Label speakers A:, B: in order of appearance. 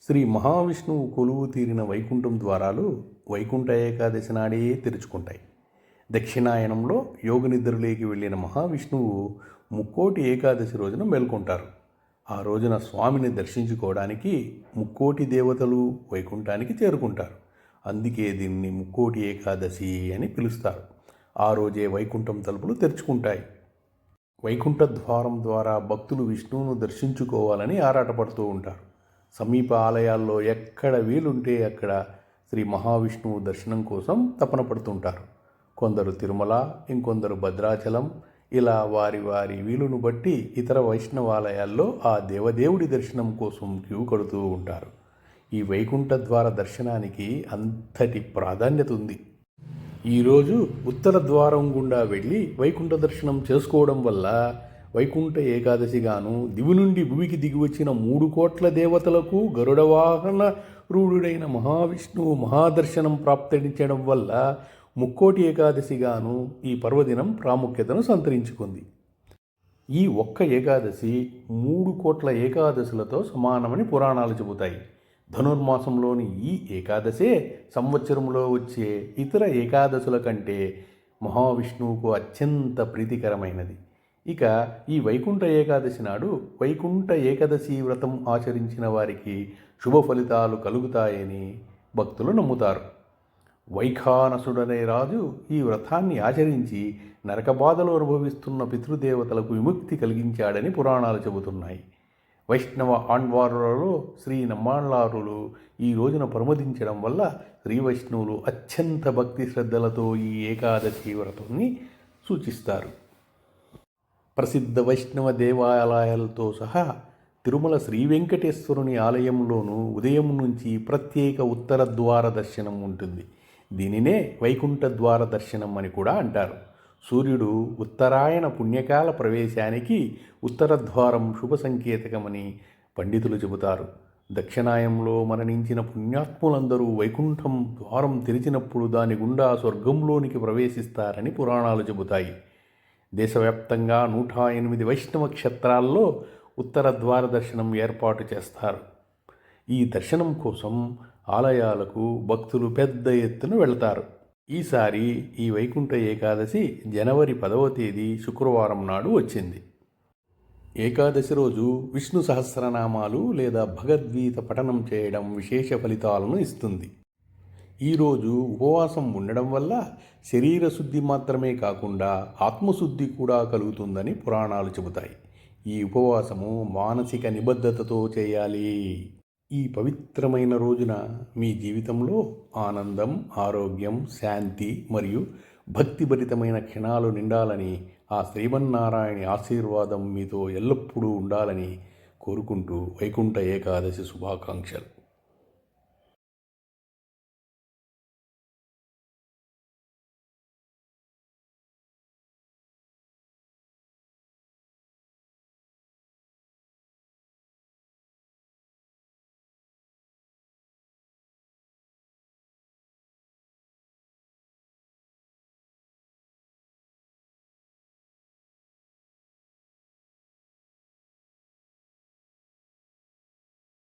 A: శ్రీ మహావిష్ణువు కొలువు తీరిన వైకుంఠం ద్వారాలు వైకుంఠ ఏకాదశి నాడే తెరుచుకుంటాయి. దక్షిణాయనంలో యోగనిద్రలోకి వెళ్ళిన మహావిష్ణువు ముక్కోటి ఏకాదశి రోజున మేల్కొంటారు. ఆ రోజున స్వామిని దర్శించుకోవడానికి ముక్కోటి దేవతలు వైకుంఠానికి చేరుకుంటారు. అందుకే దీన్ని ముక్కోటి ఏకాదశి అని పిలుస్తారు. ఆ రోజే వైకుంఠం తలుపులు తెరుచుకుంటాయి. వైకుంఠ ద్వారం ద్వారా భక్తులు విష్ణువును దర్శించుకోవాలని ఆరాటపడుతూ ఉంటారు. సమీప ఆలయాల్లో ఎక్కడ వీలుంటే అక్కడ శ్రీ మహావిష్ణువు దర్శనం కోసం తపన పడుతుంటారు. కొందరు తిరుమల, ఇంకొందరు భద్రాచలం, ఇలా వారి వారి వీలును బట్టి ఇతర వైష్ణవాలయాల్లో ఆ దేవదేవుడి దర్శనం కోసం క్యూ కడుతూ ఉంటారు. ఈ వైకుంఠ ద్వార దర్శనానికి అంతటి ప్రాధాన్యత ఉంది. ఈరోజు ఉత్తర ద్వారం గుండా వెళ్ళి వైకుంఠ దర్శనం చేసుకోవడం వల్ల వైకుంఠ ఏకాదశిగాను దివి నుండి భూమికి దిగివచ్చిన 3 కోట్ల దేవతలకు గరుడ వాహన రూఢుడైన మహావిష్ణువు మహాదర్శనం ప్రాప్తించడం వల్ల ముక్కోటి ఏకాదశిగాను ఈ పర్వదినం ప్రాముఖ్యతను సంతరించుకుంది. ఈ ఒక్క ఏకాదశి 3 కోట్ల ఏకాదశులతో సమానమని పురాణాలు చెబుతాయి. ధనుర్మాసంలోని ఈ ఏకాదశే సంవత్సరంలో వచ్చే ఇతర ఏకాదశుల కంటే మహావిష్ణువుకు అత్యంత ప్రీతికరమైనది. ఇక ఈ వైకుంఠ ఏకాదశి నాడు వైకుంఠ ఏకాదశి వ్రతం ఆచరించిన వారికి శుభ ఫలితాలు కలుగుతాయని భక్తులు నమ్ముతారు. వైఖానసుడనే రాజు ఈ వ్రతాన్ని ఆచరించి నరకబాధలు అనుభవిస్తున్న పితృదేవతలకు విముక్తి కలిగించాడని పురాణాలు చెబుతున్నాయి. వైష్ణవ ఆళ్వారులలో శ్రీ నమ్మాళ్వారులు ఈ రోజున ప్రమోదించడం వల్ల శ్రీ వైష్ణవులు అత్యంత భక్తి శ్రద్ధలతో ఈ ఏకాదశి వ్రతాన్ని సూచిస్తారు. ప్రసిద్ధ వైష్ణవ దేవాలయాలతో సహా తిరుమల శ్రీ వెంకటేశ్వరుని ఆలయంలోనూ ఉదయం నుంచి ప్రత్యేక ఉత్తర ద్వార దర్శనం ఉంటుంది. దీనినే వైకుంఠ ద్వార దర్శనం అని కూడా అంటారు. సూర్యుడు ఉత్తరాయణ పుణ్యకాల ప్రవేశానికి ఉత్తర ద్వారం శుభ సంకేతకమని పండితులు చెబుతారు. దక్షిణాయంలో మరణించిన పుణ్యాత్ములందరూ వైకుంఠం ద్వారం తెరిచినప్పుడు దాని గుండా స్వర్గంలోనికి ప్రవేశిస్తారని పురాణాలు చెబుతాయి. దేశవ్యాప్తంగా 108 వైష్ణవ క్షేత్రాల్లో ఉత్తర ద్వార దర్శనం ఏర్పాటు చేస్తారు. ఈ దర్శనం కోసం ఆలయాలకు భక్తులు పెద్ద ఎత్తున వెళతారు. ఈసారి ఈ వైకుంఠ ఏకాదశి జనవరి 10వ తేదీ శుక్రవారం నాడు వచ్చింది. ఏకాదశి రోజు విష్ణు సహస్రనామాలు లేదా భగవద్గీత పఠనం చేయడం విశేష ఫలితాలను ఇస్తుంది. ఈరోజు ఉపవాసం ఉండడం వల్ల శరీర శుద్ధి మాత్రమే కాకుండా ఆత్మశుద్ధి కూడా కలుగుతుందని పురాణాలు చెబుతాయి. ఈ ఉపవాసము మానసిక నిబద్ధతతో చేయాలి. ఈ పవిత్రమైన రోజున మీ జీవితంలో ఆనందం, ఆరోగ్యం, శాంతి మరియు భక్తిభరితమైన క్షణాలు నిండాలని, ఆ శ్రీమన్నారాయణ ఆశీర్వాదం మీతో ఎల్లప్పుడూ ఉండాలని కోరుకుంటూ వైకుంఠ ఏకాదశి శుభాకాంక్షలు.